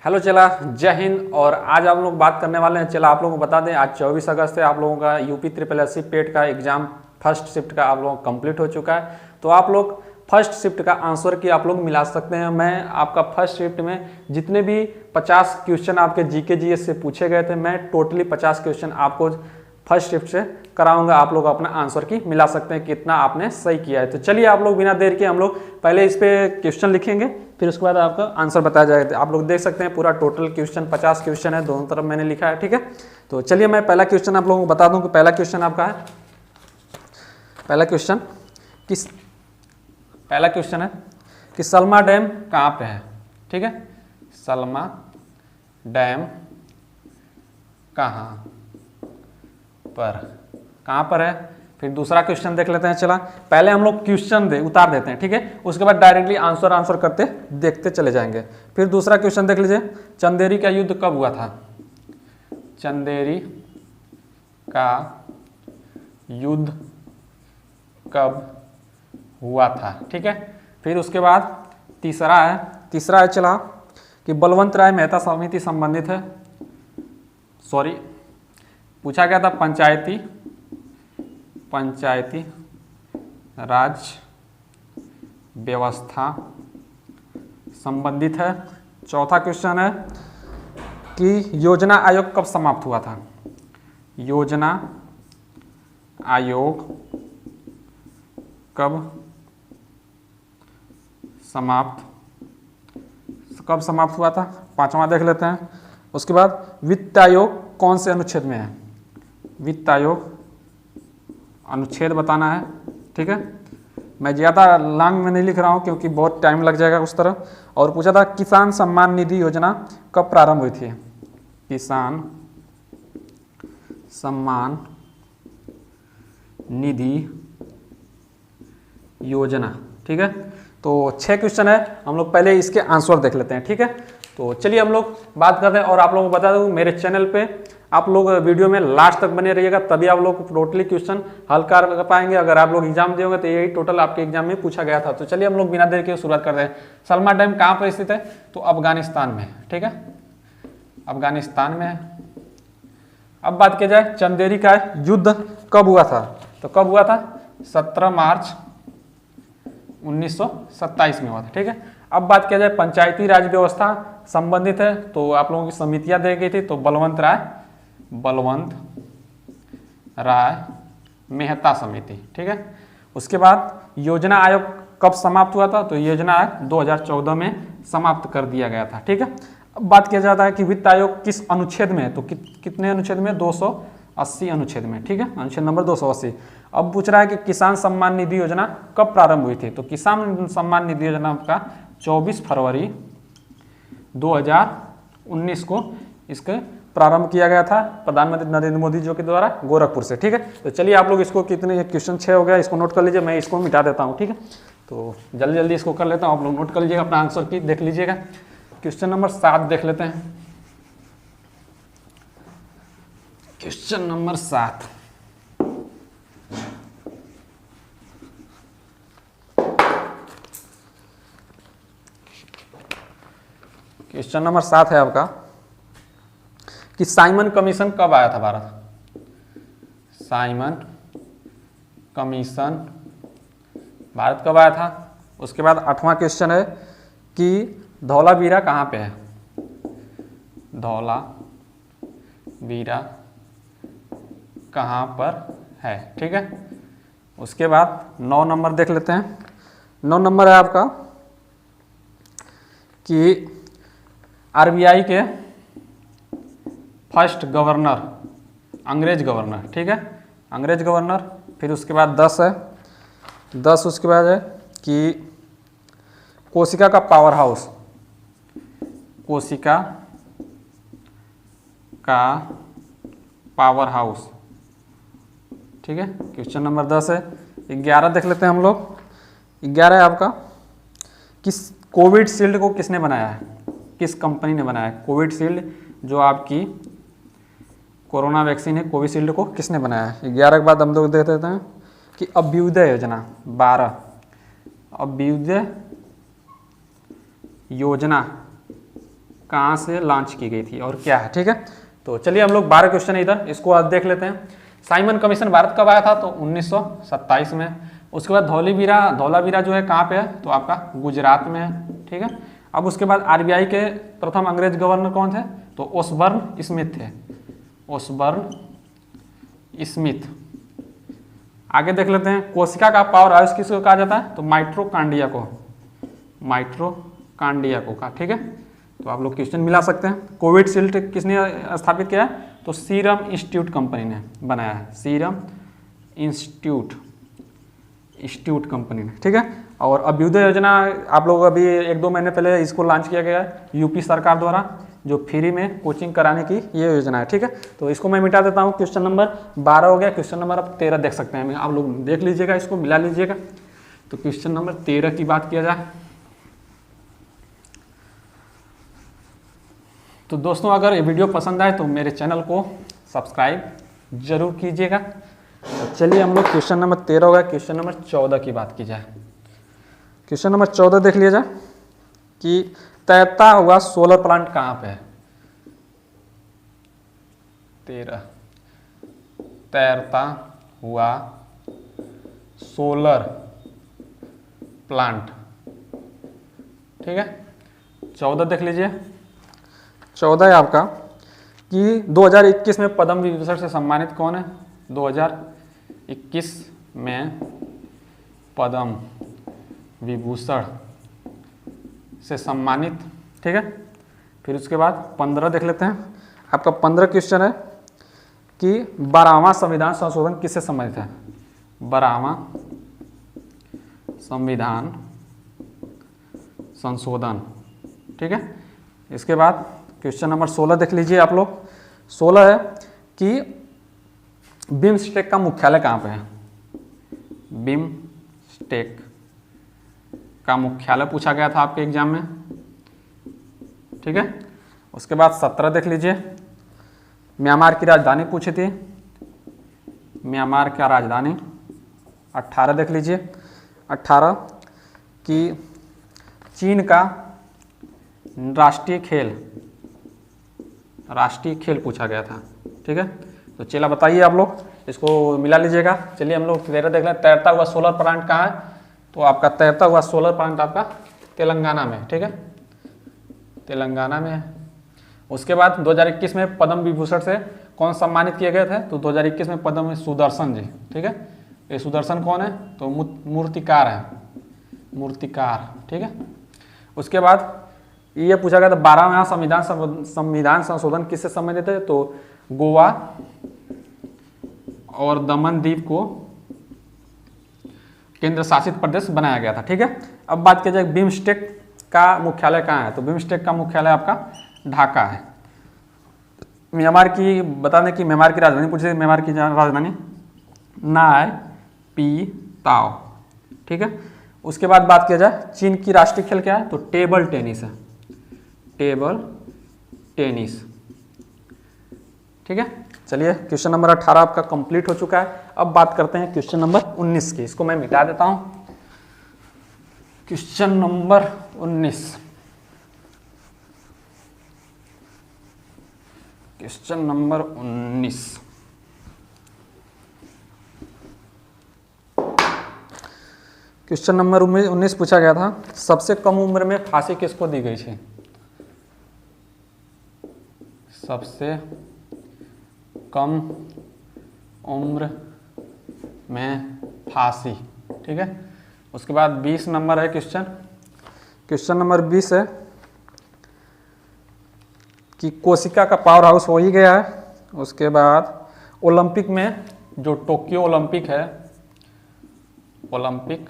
Hello चला, जय हिंद। और आज आप लोग बात करने वाले हैं, चला आप लोगों को बता दें, आज 24 अगस्त है। आप लोगों का यूपी SSSC पेट का एग्जाम फर्स्ट शिफ्ट का आप लोगों का कंप्लीट हो चुका है। तो आप लोग फर्स्ट शिफ्ट का आंसर की आप लोग मिला सकते हैं। मैं आपका फर्स्ट शिफ्ट में जितने भी 50 क्वेश्चन आपके जीके जीएस से पूछे गए थे, मैं टोटली 50 क्वेश्चन आपको फर्स्ट शिफ्ट से कराऊंगा। आप लोग अपना आंसर की मिला सकते हैं कितना आपने सही किया है। तो चलिए आप लोग बिना देर के हम लोग पहले इस पे क्वेश्चन लिखेंगे, फिर उसके बाद आपका आंसर बताया जाएगा। आप लोग देख सकते हैं पूरा टोटल क्वेश्चन 50 क्वेश्चन है, दोनों तरफ मैंने लिखा है, ठीक है। तो चलिए मैं पहला क्वेश्चन आप लोगों को बता दूं कि पहला क्वेश्चन आपका है, पहला क्वेश्चन है कि सलमा डैम कहाँ पे है, ठीक है। सलमा डैम कहाँ पर है। फिर दूसरा क्वेश्चन देख लेते हैं। चला पहले हम लोग क्वेश्चन उतार देते हैं, ठीक है, उसके बाद डायरेक्टली आंसर करते देखते चले जाएंगे। फिर दूसरा क्वेश्चन देख लीजिए, चंदेरी का युद्ध कब हुआ था। चंदेरी का युद्ध कब हुआ था, ठीक है। फिर उसके बाद तीसरा है चला कि बलवंत राय मेहता समिति संबंधित है, सॉरी पूछा गया था पंचायती राज व्यवस्था संबंधित है। चौथा क्वेश्चन है कि योजना आयोग कब समाप्त हुआ था। योजना आयोग कब समाप्त हुआ था। पांचवा देख लेते हैं। उसके बाद वित्त आयोग कौन से अनुच्छेद में है। वित्त आयोग अनुच्छेद बताना है, ठीक है। मैं ज़्यादा लॉन्ग में नहीं लिख रहा हूँ क्योंकि बहुत टाइम लग जाएगा उस तरह। और पूछा था किसान सम्मान निधि योजना कब प्रारंभ हुई थी। किसान सम्मान निधि योजना, ठीक है। तो 6 क्वेश्चन है, हम लोग पहले इसके आंसर देख लेते हैं, ठीक है। तो चलिए हम लोग बात करते हैं। और आप लोगों को बता दूं, मेरे चैनल पे आप लोग वीडियो में लास्ट तक बने रहिएगा, तभी आप लोग टोटली क्वेश्चन हल कर पाएंगे। अगर आप लोग एग्जाम देंगे तो यही टोटल आपके एग्जाम में पूछा गया था। तो चलिए हम लोग बिना देर के शुरुआत करते हैं। सलमा डैम कहाँ पर स्थित है, तो अफगानिस्तान में, ठीक है, अफगानिस्तान में है। अब बात की जाए चंदेरी का युद्ध कब हुआ था, तो कब हुआ था 17 मार्च 1927 में हुआ था, ठीक है। अब बात किया जाए पंचायती राज व्यवस्था संबंधित है, तो आप लोगों की समितियां दी गई थी, तो बलवंत राय मेहता समिति, ठीक है। उसके बाद योजना आयोग कब समाप्त हुआ था, तो योजना आयोग 2014 में समाप्त कर दिया गया था, ठीक है। अब बात किया जाता है कि वित्त आयोग किस अनुच्छेद में है, तो कितने अनुच्छेद में, 280 अनुच्छेद में, ठीक है, अनुच्छेद नंबर 280। अब पूछ रहा है कि किसान सम्मान निधि योजना कब प्रारंभ हुई थी, तो किसान सम्मान निधि योजना का 24 फरवरी 2019 को इसके प्रारंभ किया गया था प्रधानमंत्री नरेंद्र मोदी जी के द्वारा गोरखपुर से, ठीक है। तो चलिए आप लोग इसको कितने क्वेश्चन 6 हो गया, इसको नोट कर लीजिए, मैं इसको मिटा देता हूँ, ठीक है। तो जल्दी इसको कर लेता हूँ, आप लोग नोट कर लीजिएगा, अपना आंसर की देख लीजिएगा। क्वेश्चन नंबर 7 देख लेते हैं। क्वेश्चन नंबर 7, क्वेश्चन नंबर 7 है आपका कि साइमन कमीशन कब आया था भारत। साइमन कमीशन भारत कब आया था। उसके बाद 8वां क्वेश्चन है कि धौलावीरा कहाँ पे है। धौलावीरा कहाँ पर है, ठीक है। उसके बाद 9 नंबर देख लेते हैं। 9 नंबर है आपका कि आरबीआई के फर्स्ट गवर्नर, अंग्रेज गवर्नर, ठीक है, अंग्रेज गवर्नर। फिर उसके बाद 10 है, 10 उसके बाद है कि कोशिका का पावर हाउस, कोशिका का पावर हाउस, ठीक है। क्वेश्चन नंबर 10 है। 11 देख लेते हैं हम लोग। 11 है आपका किस कोविड शील्ड को किसने बनाया है, किस कंपनी ने बनाया है। कोविड शील्ड जो आपकी कोरोना वैक्सीन है, कोविशील्ड को किसने बनाया है। 11 के बाद हम लोग देख देते हैं कि अभ्युदय योजना 12, अभ्युदय योजना कहाँ से लॉन्च की गई थी और क्या है, ठीक है। तो चलिए हम लोग 12 क्वेश्चन इधर इसको आज देख लेते हैं। साइमन कमीशन भारत कब आया था, तो 1927 में। उसके बाद धौलावीरा जो है कहाँ पे है, तो आपका गुजरात में है, ठीक है। अब उसके बाद आरबीआई के प्रथम अंग्रेज गवर्नर कौन थे, तो ओसबर्न स्मिथ थे, ओसबर्न स्मिथ। आगे देख लेते हैं कोशिका का पावर हाउस किसको कहा जाता है, तो माइट्रोकांडिया को का, ठीक है। तो आप लोग क्वेश्चन मिला सकते हैं। कोविशील्ड किसने स्थापित किया है, तो सीरम इंस्टीट्यूट कंपनी ने बनाया है, सीरम इंस्टीट्यूट कंपनी ने, ठीक है। और अभ्युदय योजना आप लोग अभी 1-2 महीने पहले इसको लॉन्च किया गया है यूपी सरकार द्वारा, जो फ्री में कोचिंग कराने की ये योजना है, ठीक है। तो इसको मैं मिटा देता हूँ। क्वेश्चन नंबर 12 हो गया, क्वेश्चन नंबर अब 13 देख सकते हैं, आप लोग देख लीजिएगा, इसको मिला लीजिएगा। तो क्वेश्चन नंबर 13 की बात किया जाए तो दोस्तों अगर ये वीडियो पसंद आए तो मेरे चैनल को सब्सक्राइब जरूर कीजिएगा। तो चलिए हम लोग क्वेश्चन नंबर 13 हो गया, क्वेश्चन नंबर 14 की बात की जाए। क्वेश्चन नंबर 14 देख लिया जाए कि तैरता हुआ सोलर प्लांट कहाँ पे है। 13 तैरता हुआ सोलर प्लांट, ठीक है। 14 देख लीजिए। 14 है आपका कि 2021 में पद्म विभूषण से सम्मानित कौन है, 2021 में पद्म विभूषण से सम्मानित, ठीक है। फिर उसके बाद 15 देख लेते हैं। आपका 15 क्वेश्चन है कि 12वां संविधान संशोधन किससे संबंधित है, 12वां संविधान संशोधन, ठीक है। इसके बाद क्वेश्चन नंबर 16 देख लीजिए आप लोग। 16 है कि बिम्स्टेक का मुख्यालय कहाँ पे है, बिम्स्टेक का मुख्यालय पूछा गया था आपके एग्जाम में, ठीक है। उसके बाद 17 देख लीजिए। म्यांमार की राजधानी पूछी थी, म्यांमार का राजधानी। 18 देख लीजिए। 18 कि चीन का राष्ट्रीय खेल पूछा गया था, ठीक है। तो चला बताइए आप लोग, इसको मिला लीजिएगा। चलिए हम लोग 13 देख लें। तैरता हुआ सोलर प्लांट कहाँ है, तो आपका तैरता हुआ सोलर प्लांट आपका तेलंगाना में, ठीक है, तेलंगाना में है। उसके बाद 2021 में पद्म विभूषण से कौन सम्मानित किए गए थे, तो 2021 में पद्म सुदर्शन जी, ठीक है। ये सुदर्शन कौन है, तो मूर्तिकार है, मूर्तिकार, ठीक है। उसके बाद ये पूछा गया था 12वां संविधान संशोधन किससे संबंधित है, तो गोवा और दमन द्वीप को केंद्र शासित प्रदेश बनाया गया था, ठीक है। अब बात की जाए बिम्स्टेक का मुख्यालय कहाँ है, तो बिम्स्टेक का मुख्यालय आपका ढाका है। म्यांमार की बता दें कि म्यांमार की राजधानी पूछे, म्यांमार की राजधानी नाय पी ताओ, ठीक है। उसके बाद बात किया जाए चीन की राष्ट्रीय खेल क्या है, तो टेबल टेनिस है, टेबल टेनिस, ठीक है। चलिए क्वेश्चन नंबर 18 आपका कंप्लीट हो चुका है। अब बात करते हैं क्वेश्चन नंबर 19 की, इसको मैं मिटा देता हूं। Question number 19, question number 19 question number 19 पूछा गया था सबसे कम उम्र में फांसी किसको दी गई थी, सबसे कम उम्र में फांसी, ठीक है। उसके बाद 20 नंबर है क्वेश्चन नंबर 20 है कि कोशिका का पावर हाउस हो ही गया है। उसके बाद ओलंपिक में जो टोक्यो ओलंपिक है, ओलंपिक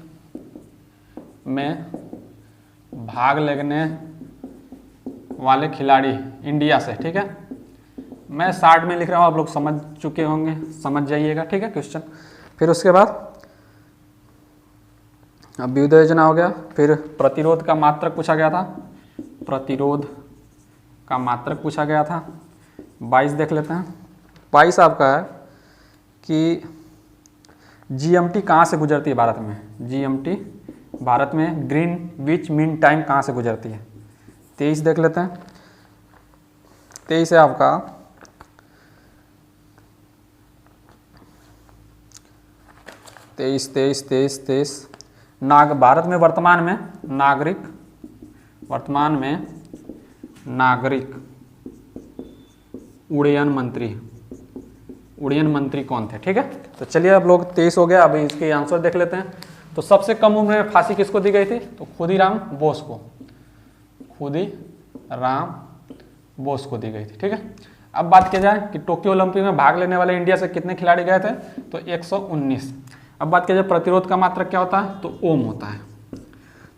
में भाग लेने वाले खिलाड़ी इंडिया से, ठीक है। मैं शार्ट में लिख रहा हूँ, आप लोग समझ चुके होंगे, समझ जाइएगा, ठीक है क्वेश्चन। फिर उसके बाद अभ्युदय योजना हो गया। फिर प्रतिरोध का मात्रक पूछा गया था, प्रतिरोध का मात्रक पूछा गया था। 22 देख लेते हैं। 22 आपका है कि जीएमटी कहाँ से गुजरती है भारत में, जीएमटी भारत में ग्रीनविच मीन टाइम कहाँ से गुजरती है। 23 देख लेते हैं। 23 है आपका तेईस भारत में वर्तमान में नागरिक उड्डयन मंत्री कौन थे। ठीक है, तो चलिए अब लोग 23 हो गया। अभी इसके आंसर देख लेते हैं। तो सबसे कम उम्र में फांसी किसको दी गई थी, तो खुदीराम बोस को दी गई थी। ठीक है, अब बात की जाए कि टोक्यो ओलंपिक में भाग लेने वाले इंडिया से कितने खिलाड़ी गए थे, तो 119। अब बात की जाए प्रतिरोध का मात्रक क्या होता है, तो ओम होता है।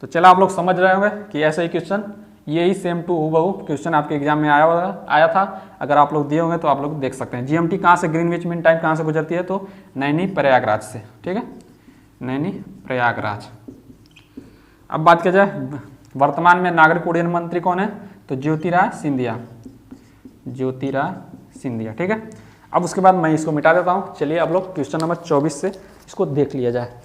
तो चलो आप लोग समझ रहे होंगे कि ऐसा ही क्वेश्चन, यही सेम टू हूबहू क्वेश्चन आपके एग्जाम में आया था। अगर आप लोग दिए होंगे तो आप लोग देख सकते हैं। जीएमटी कहाँ से, ग्रीनविच मीन टाइम कहाँ से गुजरती है, तो नैनी प्रयागराज से। ठीक है, नैनी प्रयागराज। अब बात की जाए वर्तमान में नागरिक उड्डयन मंत्री कौन है, तो ज्योतिराय सिंधिया। ठीक है, अब उसके बाद मैं इसको मिटा देता हूँ। चलिए अब लोग क्वेश्चन नंबर 24 से इसको देख लिया जाए।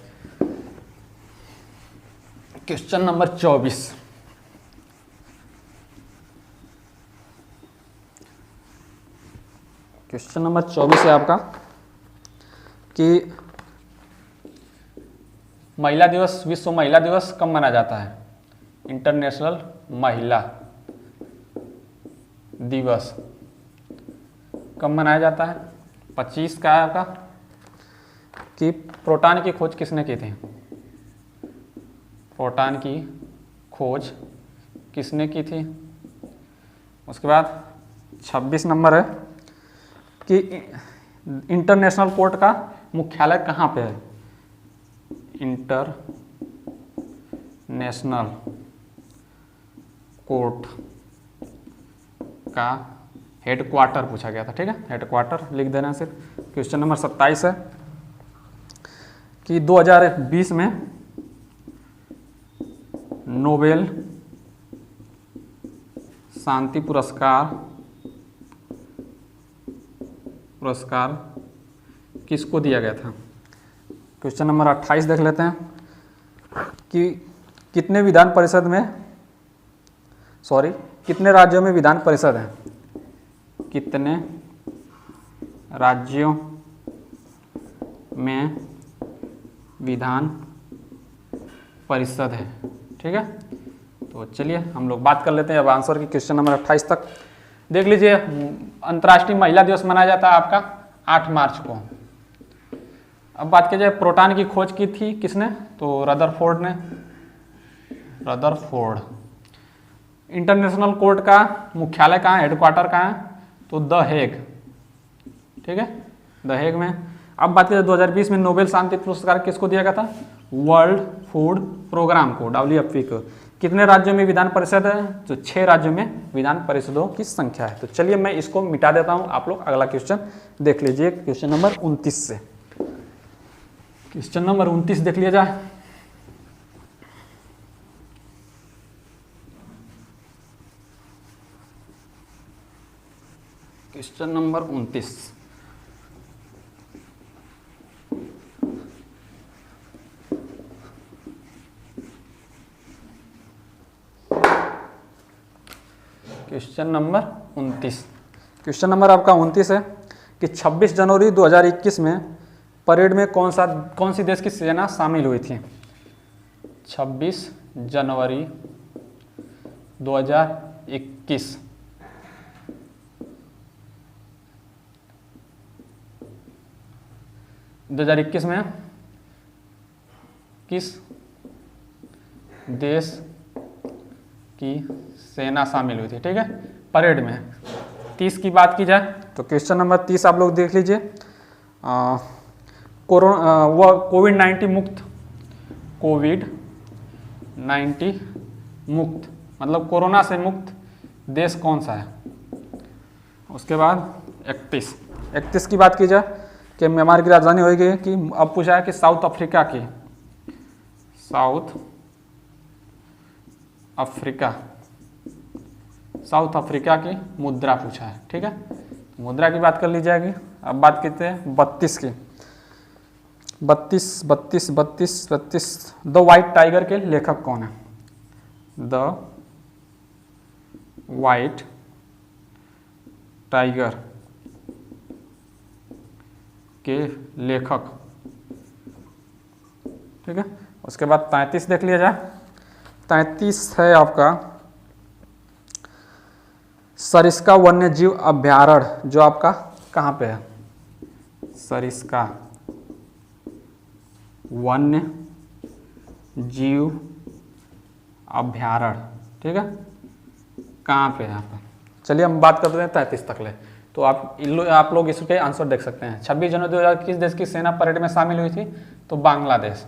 क्वेश्चन नंबर 24, क्वेश्चन नंबर 24 है आपका कि महिला दिवस, विश्व महिला दिवस कब मनाया जाता है, इंटरनेशनल महिला दिवस कब मनाया जाता है। 25 का है आपका कि प्रोटॉन की खोज किसने की थी, प्रोटॉन की खोज किसने की थी। उसके बाद 26 नंबर है कि इंटरनेशनल कोर्ट का मुख्यालय कहाँ पे है, इंटरनेशनल कोर्ट का हेडक्वार्टर पूछा गया था। ठीक है, हेडक्वार्टर लिख देना सिर्फ। क्वेश्चन नंबर 27 है कि 2020 में नोबेल शांति पुरस्कार किसको दिया गया था। क्वेश्चन नंबर 28 देख लेते हैं कि कितने राज्यों में विधान परिषद है, कितने राज्यों में विधान परिषद है। ठीक है, तो चलिए हम लोग बात कर लेते हैं अब आंसर की। क्वेश्चन नंबर 28 तक देख लीजिए। अंतर्राष्ट्रीय महिला दिवस मनाया जाता है आपका 8 मार्च को। अब बात की जाए प्रोटॉन की खोज की थी किसने, तो रदरफोर्ड ने। इंटरनेशनल कोर्ट का मुख्यालय कहाँ है, हेडक्वार्टर कहाँ है, तो द हेग। ठीक है, द हेग में। अब बात करें 2020 में नोबेल शांति पुरस्कार किसको दिया गया था, वर्ल्ड फूड प्रोग्राम को, WFP को। कितने राज्यों में विधान परिषद है, तो 6 राज्यों में विधान परिषदों की संख्या है। तो चलिए मैं इसको मिटा देता हूं, आप लोग अगला क्वेश्चन देख लीजिए। क्वेश्चन नंबर 29 से, क्वेश्चन नंबर 29 देख लिया जाए। Question number 29, question number 29, question number आपका 29 है कि 26 जनवरी 2021 में परेड में कौन सी देश की सेना शामिल हुई थी। 26 जनवरी 2021 में किस देश की सेना शामिल हुई थी। ठीक है, परेड में। 30 की बात की जाए तो क्वेश्चन नंबर 30 आप लोग देख लीजिए। कोविड-19 मुक्त मतलब कोरोना से मुक्त देश कौन सा है। उसके बाद 31 की बात की जाए कि म्यांमार की राजधानी होगी कि अब पूछा है कि साउथ अफ्रीका की मुद्रा पूछा है। ठीक है, मुद्रा की बात कर ली जाएगी। अब बात करते हैं 32 की। 32 द व्हाइट टाइगर के लेखक कौन है। द व्हाइट टाइगर के लेखक, ठीक है। उसके बाद 33 देख लिया जाए। 33 है आपका सरिस्का वन्य जीव अभ्यारण्य, जो आपका कहाँ पे है? सरिस्का वन्य जीव अभ्यारण्य, ठीक है, कहाँ पे है यहाँ पर? चलिए हम बात करते हैं 33 तक ले। तो आप लोग इसके आंसर देख सकते हैं। 26 जनवरी 2000 किस देश की सेना परेड में शामिल हुई थी? तो बांग्लादेश।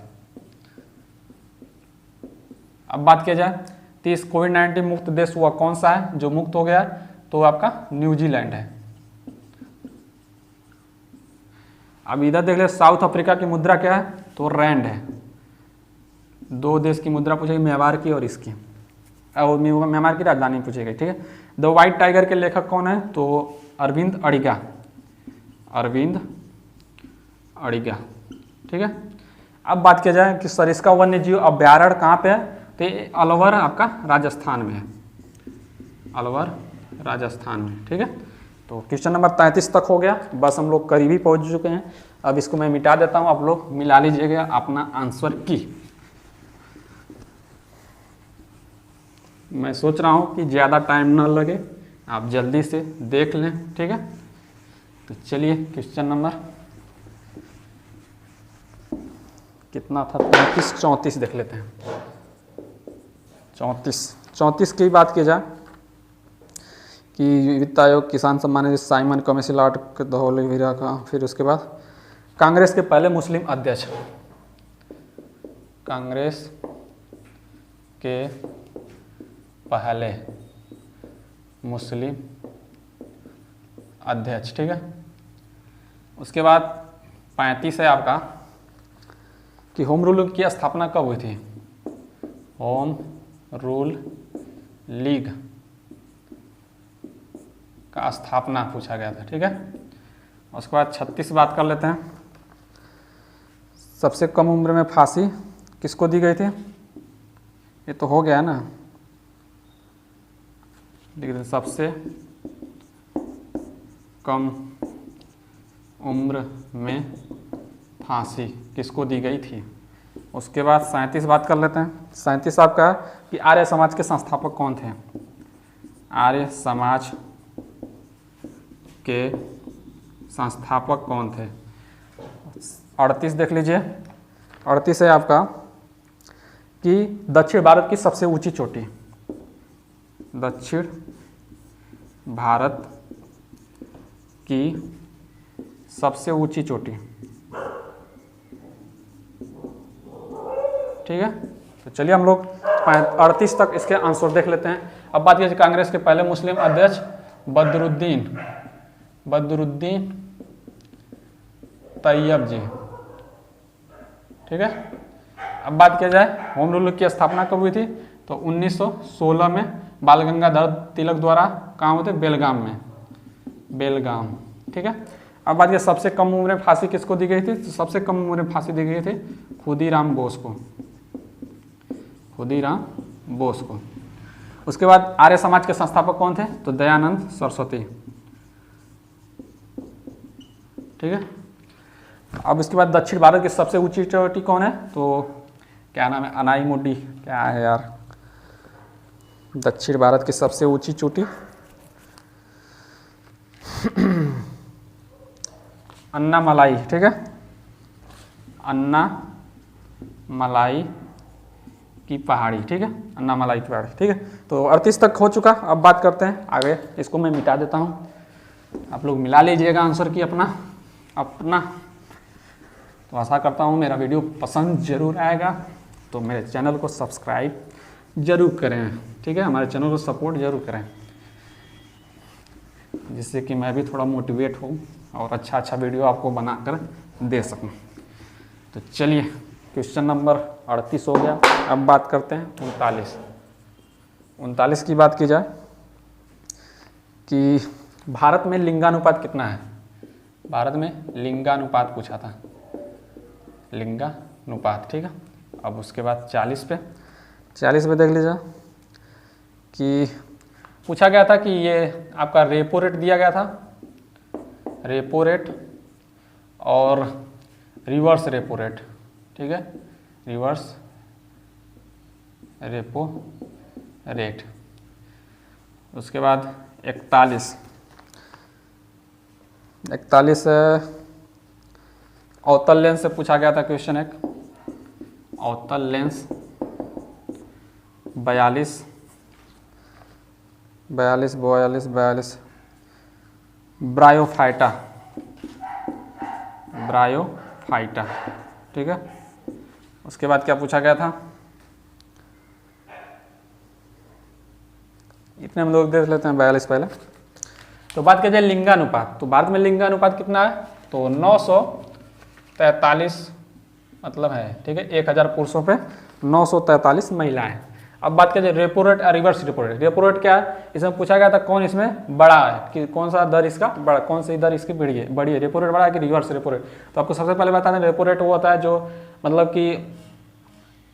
अब बात किया जाए 30 कोविड-19 मुक्त देश हुआ कौन सा है जो मुक्त हो गया है? तो आपका न्यूजीलैंड है। अब इधर देख ले, साउथ अफ्रीका की मुद्रा क्या है? तो रैंड है। दो देश की मुद्रा पूछेगी, म्यांमार की और इसकी, और म्यांमार की राजधानी पूछेगी, ठीक है। द व्हाइट टाइगर के लेखक कौन है? तो अरविंद अडिगा, अरविंद अडिगा, ठीक है। अब बात किया जाए कि सरिस्का वन्य जीव अभ्यारण्य कहाँ पे है? तो अलवर आपका राजस्थान में है, अलवर राजस्थान में, ठीक है। तो क्वेश्चन नंबर 33 तक हो गया। बस हम लोग करीब ही पहुंच चुके हैं। अब इसको मैं मिटा देता हूं, आप लोग मिला लीजिएगा अपना आंसर की। मैं सोच रहा हूं कि ज़्यादा टाइम ना लगे, आप जल्दी से देख लें, ठीक है। तो चलिए क्वेश्चन नंबर कितना था? 33, 34 देख लेते हैं। 34 की बात की जाए कि वित्त आयोग, किसान Samman Nidhi, Simon commission, Lord Dholavira का, फिर उसके बाद कांग्रेस के पहले मुस्लिम अध्यक्ष, कांग्रेस के पहले मुस्लिम अध्यक्ष, ठीक है। उसके बाद 35 है आपका कि होम रूल की स्थापना कब हुई थी? होम रूल लीग का स्थापना पूछा गया था, ठीक है। उसके बाद 36 बात कर लेते हैं। सबसे कम उम्र में फांसी किसको दी गई थी? ये तो हो गया ना, लिख सबसे कम उम्र में फांसी किसको दी गई थी। उसके बाद 37 बात कर लेते हैं। 37 आपका कि आर्य समाज के संस्थापक कौन थे? आर्य समाज के संस्थापक कौन थे? 38 देख लीजिए। 38 है आपका कि दक्षिण भारत की सबसे ऊंची चोटी, दक्षिण भारत की सबसे ऊंची चोटी, ठीक है। तो चलिए हम लोग 38 तक इसके आंसर देख लेते हैं। अब बात कीजिए कांग्रेस के पहले मुस्लिम अध्यक्ष बदरुद्दीन तैयब जी, ठीक है। अब बात किया जाए होम रूल की स्थापना कब हुई थी? तो 1916 में बाल गंगाधर तिलक द्वारा कहाँ हुए थे? बेलगाम में, बेलगाम, ठीक है। अब बात किया सबसे कम उम्र में फांसी किसको दी गई थी? तो सबसे कम उम्र में फांसी दी गई थी खुदीराम बोस को, खुदीराम बोस को। उसके बाद आर्य समाज के संस्थापक कौन थे? तो दयानंद सरस्वती, ठीक है। अब इसके बाद दक्षिण भारत की सबसे ऊंची चोटी कौन है? तो क्या नाम है? अनाईमुडी, क्या है यार दक्षिण भारत की सबसे ऊंची चोटी? अन्नामलाई, ठीक है, अन्नामलाई की पहाड़ी, ठीक है, अन्नामलाई की पहाड़ी, ठीक है। तो 38 तक हो चुका। अब बात करते हैं आगे। इसको मैं मिटा देता हूँ, आप लोग मिला लीजिएगा आंसर की अपना। तो आशा करता हूँ मेरा वीडियो पसंद जरूर आएगा। तो मेरे चैनल को सब्सक्राइब जरूर करें, ठीक है, हमारे चैनल को सपोर्ट जरूर करें, जिससे कि मैं भी थोड़ा मोटिवेट हूँ और अच्छा वीडियो आपको बनाकर दे सकूँ। तो चलिए क्वेश्चन नंबर 38 हो गया। अब बात करते हैं 39 की बात की जाए कि भारत में लिंगानुपात कितना है? भारत में लिंगानुपात पूछा था, लिंगानुपात, ठीक है। अब उसके बाद 40 पे देख लीजिए कि पूछा गया था कि ये आपका रेपो रेट दिया गया था, रेपो रेट और रिवर्स रेपो रेट, ठीक है, रिवर्स रेपो रेट। उसके बाद 41 अवतल लेंस से पूछा गया था क्वेश्चन एक, अवतल लेंस 42 ब्रायोफाइटा, ठीक है। उसके बाद क्या पूछा गया था, इतने हम लोग देख लेते हैं 42 पहले। तो बात की जाए लिंगानुपात, तो भारत में लिंगानुपात कितना है, तो 943 मतलब है, ठीक है, 1000 पुरुषों पे 943 महिलाएं। अब बात करें रेपो रेट और reverse repo rate. Repo rate क्या है, इसमें पूछा गया था कौन इसमें बड़ा है, कि कौन सा दर इसका बड़ा, कौन सी दर इसकी बड़ी है, रेपो रेट बड़ा है कि रिवर्स रेपो रेट। तो आपको सबसे पहले बता दें, रेपो रेट वो होता है जो मतलब कि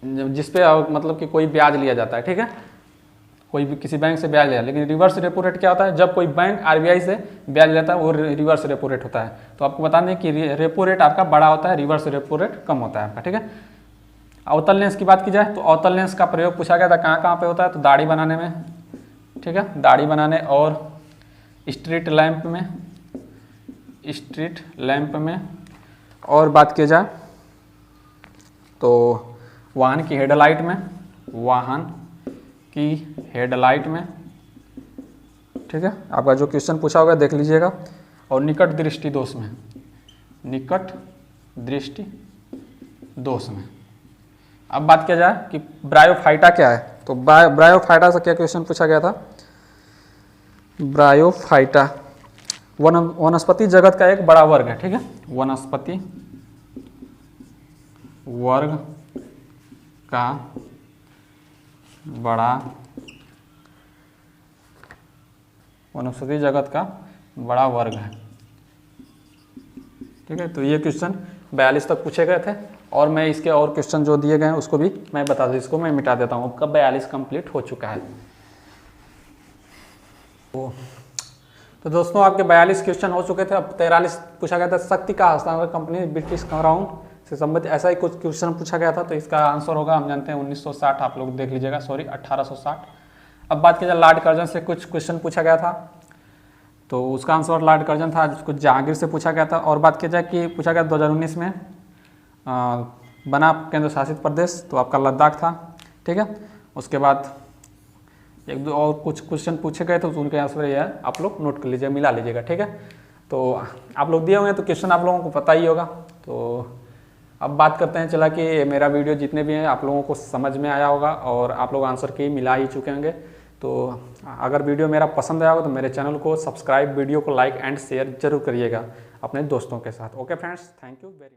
जिसपे मतलब कि कोई ब्याज लिया जाता है, ठीक है, कोई भी किसी बैंक से ब्याज लिया। लेकिन रिवर्स रेपो रेट क्या होता है, जब कोई बैंक आरबीआई से ब्याज लेता है वो रिवर्स रेपो रेट होता है। तो आपको बता दें कि रेपो रेट आपका बड़ा होता है, रिवर्स रेपो रेट कम होता है आपका, ठीक है। अवतल लेंस की बात की जाए तो अवतल लेंस का प्रयोग पूछा गया था कहाँ कहाँ पे होता है, तो दाढ़ी बनाने में, ठीक है, दाढ़ी बनाने और स्ट्रीट लैंप में और बात की जाए तो वाहन की हेडलाइट में, ठीक है, आपका जो क्वेश्चन पूछा होगा देख लीजिएगा, और निकट दृष्टि दोष में। अब बात किया जाए कि ब्रायोफाइटा क्या है, तो ब्रायोफाइटा से क्या क्वेश्चन पूछा गया था, ब्रायोफाइटा वनस्पति जगत का एक बड़ा वर्ग है, ठीक है, वनस्पति वर्ग का वनस्पति जगत का बड़ा वर्ग है, ठीक है। तो ये क्वेश्चन 42 तक पूछे गए थे, और मैं इसके और क्वेश्चन जो दिए गए हैं उसको भी मैं बता दूँ, इसको मैं मिटा देता हूँ। अब 42 कंप्लीट हो चुका है। तो दोस्तों आपके 42 क्वेश्चन हो चुके थे। अब 43 पूछा गया था, शक्ति का हस्तांतरण कंपनी ब्रिटिश क्राउन से संबंधित ऐसा ही कुछ क्वेश्चन पूछा गया था। तो इसका आंसर होगा, हम जानते हैं 1960, आप लोग देख लीजिएगा, सॉरी 1860। अब बात की जाए लॉर्ड कर्जन से कुछ क्वेश्चन पूछा गया था, तो उसका आंसर लॉर्ड कर्जन था। कुछ जहांगीर से पूछा गया था। और बात की जाए कि पूछा गया 2019 में बना केंद्र शासित प्रदेश, तो आपका लद्दाख था, ठीक है। उसके बाद एक दो और कुछ क्वेश्चन पूछे गए थे, तो उनके आंसर ये है, आप लोग नोट कर लीजिएगा, मिला लीजिएगा, ठीक है। तो आप लोग दिए होंगे तो क्वेश्चन आप लोगों को पता ही होगा। तो अब बात करते हैं, चला कि मेरा वीडियो जितने भी हैं आप लोगों को समझ में आया होगा और आप लोग आंसर की मिला ही चुके होंगे। तो अगर वीडियो मेरा पसंद आया होगा तो मेरे चैनल को सब्सक्राइब, वीडियो को लाइक एंड शेयर जरूर करिएगा अपने दोस्तों के साथ। Okay friends, thank you very much.